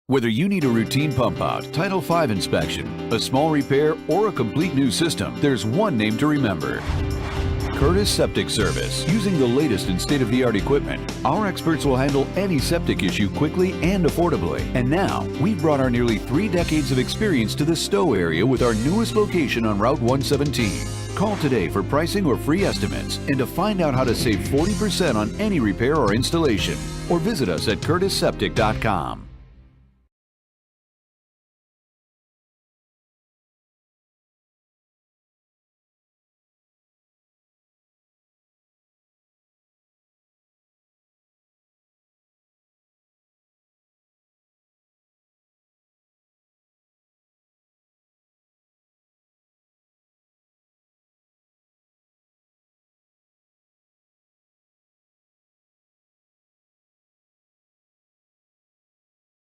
Whether you need a routine pump out, Title V inspection, a small repair, or a complete new system, there's one name to remember. Presby Septic Service. Using the latest and state-of-the-art equipment, our experts will handle any septic issue quickly and affordably. And now, we've brought our nearly 3 decades of experience to the Stow area with our newest location on Route 117. Call today for pricing or free estimates and to find out how to save 40% on any repair or installation. Or visit us at CurtisSeptic.com.